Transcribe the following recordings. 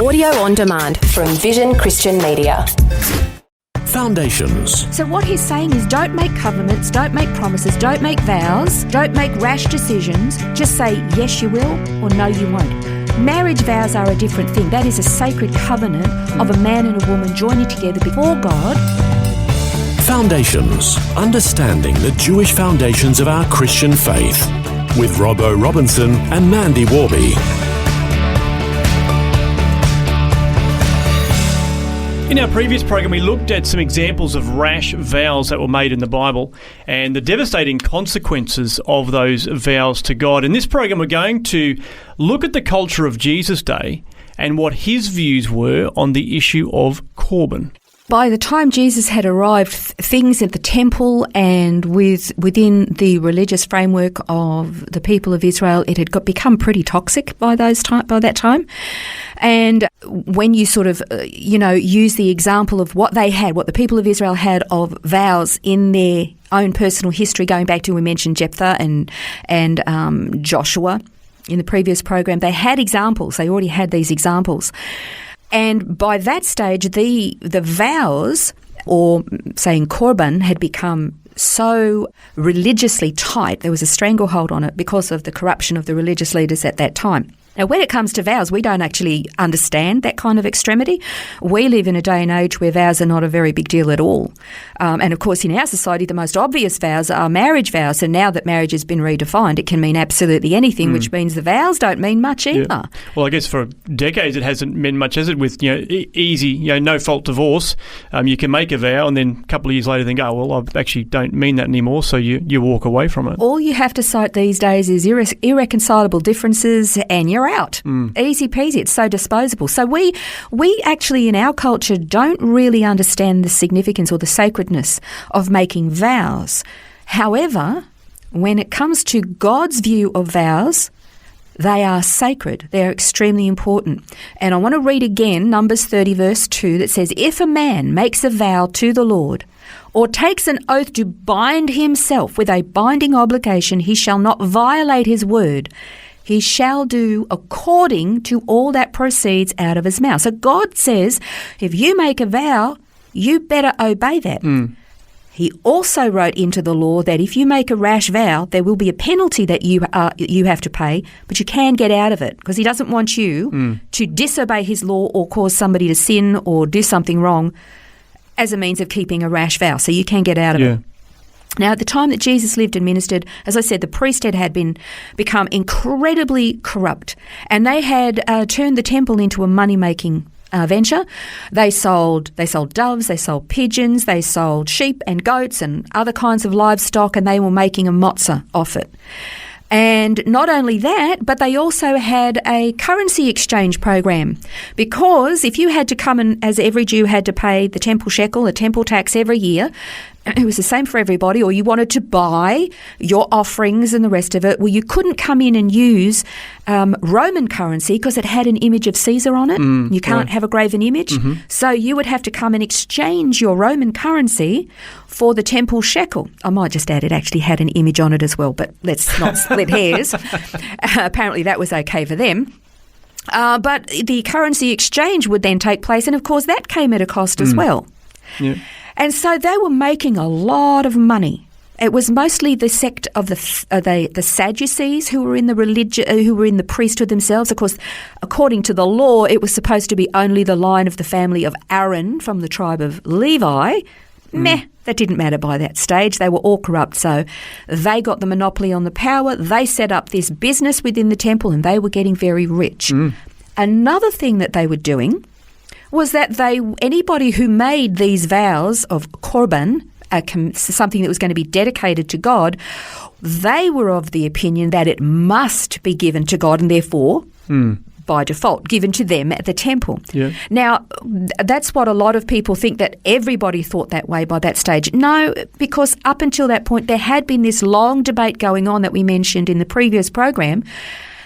Audio on demand from Vision Christian Media. Foundations. So what he's saying is don't make covenants, don't make promises, don't make vows, don't make rash decisions. Just say yes you will or no you won't. Marriage vows are a different thing. That is a sacred covenant of a man and a woman joining together before God. Foundations. Understanding the Jewish foundations of our Christian faith. With Robbo Robinson and Mandy Warby. In our previous program, we looked at some examples of rash vows that were made in the Bible and the devastating consequences of those vows to God. In this program, we're going to look at the culture of Jesus' day and what his views were on the issue of Corban. By the time Jesus had arrived, things at the temple and within the religious framework of the people of Israel, it had become pretty toxic by that time. And when you sort of, use the example of what they had, what the people of Israel had of vows in their own personal history, going back to, we mentioned Jephthah and Joshua in the previous program, they had examples. They already had these examples. And by that stage, the vows, or saying Corban, had become so religiously tight, there was a stranglehold on it because of the corruption of the religious leaders at that time. Now, when it comes to vows, we don't actually understand that kind of extremity. We live in a day and age where vows are not a very big deal at all. And of course, in our society, the most obvious vows are marriage vows. And now that marriage has been redefined, it can mean absolutely anything, which means the vows don't mean much either. Yeah. Well, I guess for decades it hasn't meant much, has it? With easy, no-fault divorce, you can make a vow and then a couple of years later think, oh, well, I actually don't mean that anymore, so you walk away from it. All you have to cite these days is irreconcilable differences and you're out. Easy peasy. It's so disposable. So we actually in our culture don't really understand the significance or the sacredness of making vows. However, when it comes to God's view of vows, they are sacred. They are extremely important. And I want to read again Numbers 30 verse 2 that says, if a man makes a vow to the Lord or takes an oath to bind himself with a binding obligation, he shall not violate his word. He shall do according to all that proceeds out of his mouth. So God says, if you make a vow, you better obey that. He also wrote into the law that if you make a rash vow, there will be a penalty that you have to pay, but you can get out of it because he doesn't want you to disobey his law or cause somebody to sin or do something wrong as a means of keeping a rash vow. So you can get out of it. Now, at the time that Jesus lived and ministered, as I said, the priesthood had become incredibly corrupt, and they had turned the temple into a money-making venture. They sold doves, they sold pigeons, they sold sheep and goats and other kinds of livestock, and they were making a matzah off it. And not only that, but they also had a currency exchange program, because if you had to come and, as every Jew had to pay the temple shekel, a temple tax every year, it was the same for everybody, or you wanted to buy your offerings and the rest of it, well, you couldn't come in and use Roman currency because it had an image of Caesar on it. You can't have a graven image. So you would have to come and exchange your Roman currency for the temple shekel. I might just add it actually had an image on it as well, but let's not split hairs. Apparently that was okay for them. But the currency exchange would then take place, and of course that came at a cost as well. Yeah. And so they were making a lot of money. It was mostly the sect of the Sadducees who were in the priesthood themselves. Of course, according to the law, it was supposed to be only the line of the family of Aaron from the tribe of Levi. That didn't matter by that stage. They were all corrupt. So they got the monopoly on the power. They set up this business within the temple, and they were getting very rich. Another thing that they were doing was that anybody who made these vows of Corban, something that was going to be dedicated to God, they were of the opinion that it must be given to God and therefore, by default, given to them at the temple. Now, that's what a lot of people think, that everybody thought that way by that stage. No, because up until that point, there had been this long debate going on that we mentioned in the previous program,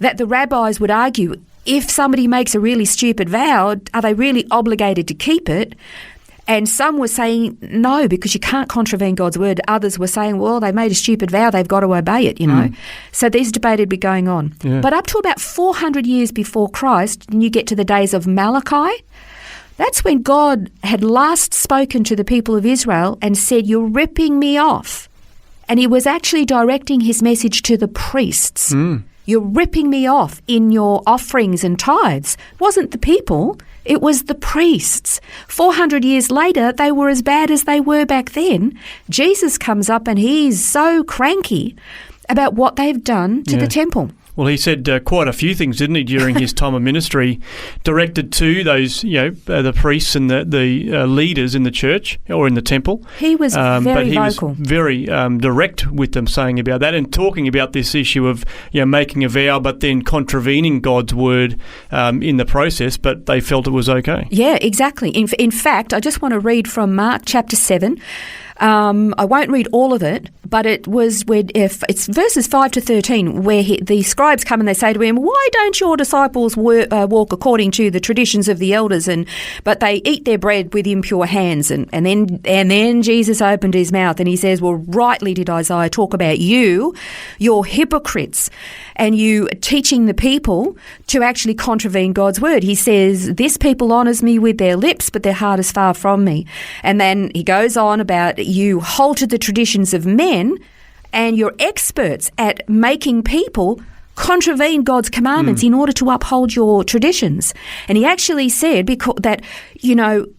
that the rabbis would argue, if somebody makes a really stupid vow, are they really obligated to keep it? And some were saying, no, because you can't contravene God's word. Others were saying, well, they made a stupid vow, they've got to obey it, you know. So this debate had been going on. Yeah. But up to about 400 years before Christ, and you get to the days of Malachi, that's when God had last spoken to the people of Israel and said, you're ripping me off. And he was actually directing his message to the priests. You're ripping me off in your offerings and tithes. It wasn't the people, it was the priests. 400 years later, they were as bad as they were back then. Jesus comes up and he's so cranky about what they've done to the temple. Well, he said quite a few things, didn't he, during his time of ministry, directed to those, the priests and the leaders in the church or in the temple. He was very vocal. Was very direct with them, saying about that and talking about this issue of making a vow but then contravening God's word in the process, but they felt it was okay. Yeah, exactly. In fact, I just want to read from Mark chapter 7. I won't read all of it, but it's verses 5 to 13 where the scribes come and they say to him, why don't your disciples walk according to the traditions of the elders? But they eat their bread with impure hands. And then Jesus opened his mouth and he says, well, rightly did Isaiah talk about you, you're hypocrites, and you teaching the people to actually contravene God's word. He says, this people honours me with their lips, but their heart is far from me. And then he goes on about you hold to the traditions of men and you're experts at making people contravene God's commandments in order to uphold your traditions. And he actually said that,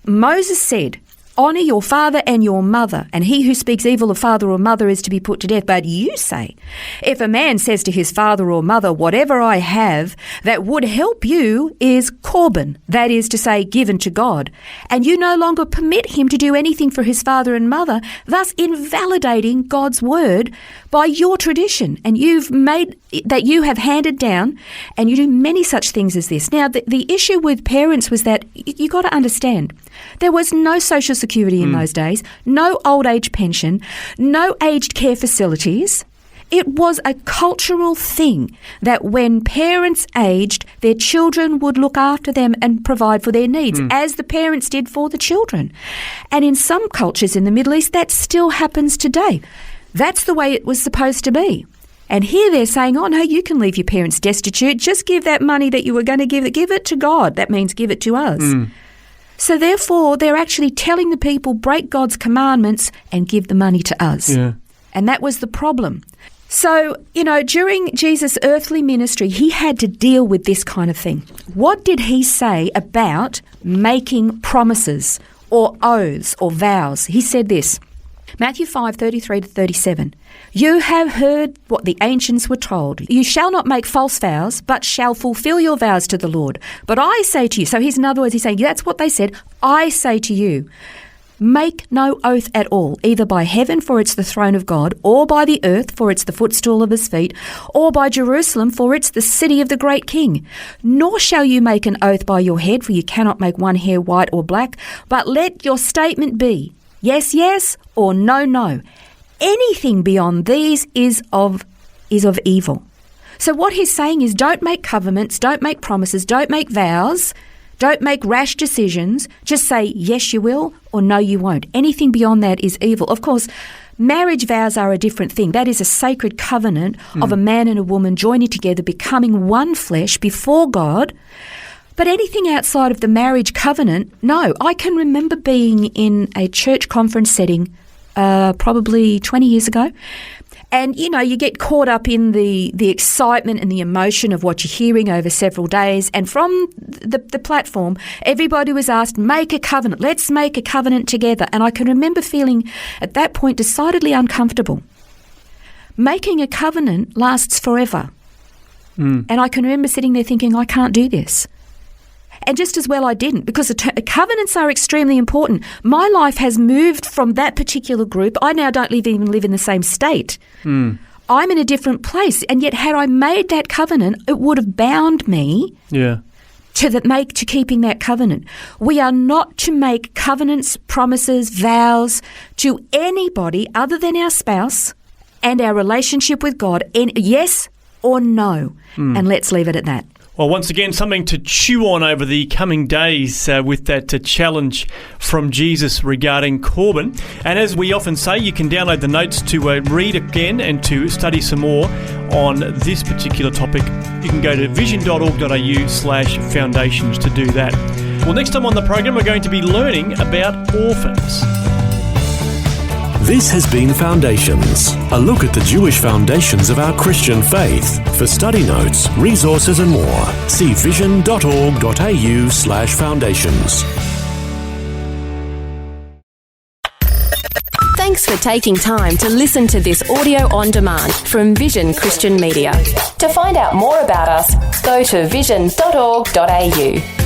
Moses said, honour your father and your mother, and he who speaks evil of father or mother is to be put to death. But you say, if a man says to his father or mother, whatever I have that would help you is Corban, that is to say, given to God, and you no longer permit him to do anything for his father and mother, thus invalidating God's word by your tradition, and you've made that you have handed down, and you do many such things as this. Now, the issue with parents was that you got to understand, there was no social security in those days, no old age pension, no aged care facilities. It was a cultural thing that when parents aged, their children would look after them and provide for their needs, as the parents did for the children. And in some cultures in the Middle East, that still happens today. That's the way it was supposed to be. And here they're saying, oh, no, you can leave your parents destitute. Just give that money that you were going to give it to God. That means give it to us. So therefore, they're actually telling the people, break God's commandments and give the money to us. Yeah. And that was the problem. So, during Jesus' earthly ministry, he had to deal with this kind of thing. What did he say about making promises or oaths or vows? He said this, Matthew 5:33 to 37. You have heard what the ancients were told. You shall not make false vows, but shall fulfill your vows to the Lord. But I say to you, so here's in other words, he's saying, that's what they said. I say to you, make no oath at all, either by heaven, for it's the throne of God, or by the earth, for it's the footstool of his feet, or by Jerusalem, for it's the city of the great King. Nor shall you make an oath by your head, for you cannot make one hair white or black, but let your statement be, yes, yes, or no, no. Anything beyond these is of evil. So what he's saying is don't make covenants, don't make promises, don't make vows, don't make rash decisions. Just say yes you will or no you won't. Anything beyond that is evil. Of course, marriage vows are a different thing. That is a sacred covenant of a man and a woman joining together, becoming one flesh before God. But anything outside of the marriage covenant, no. I can remember being in a church conference setting probably 20 years ago. And, you get caught up in the excitement and the emotion of what you're hearing over several days. And from the platform, everybody was asked, make a covenant. Let's make a covenant together. And I can remember feeling at that point decidedly uncomfortable. Making a covenant lasts forever. And I can remember sitting there thinking, I can't do this. And just as well I didn't, because covenants are extremely important. My life has moved from that particular group. I now don't even live in the same state. I'm in a different place. And yet had I made that covenant, it would have bound me to keeping that covenant. We are not to make covenants, promises, vows to anybody other than our spouse and our relationship with God. And yes or no. And let's leave it at that. Well, once again, something to chew on over the coming days with that challenge from Jesus regarding Corban. And as we often say, you can download the notes to read again and to study some more on this particular topic. You can go to vision.org.au/foundations to do that. Well, next time on the program, we're going to be learning about orphans. This has been Foundations, a look at the Jewish foundations of our Christian faith. For study notes, resources and more, see vision.org.au/foundations. Thanks for taking time to listen to this audio on demand from Vision Christian Media. To find out more about us, go to vision.org.au.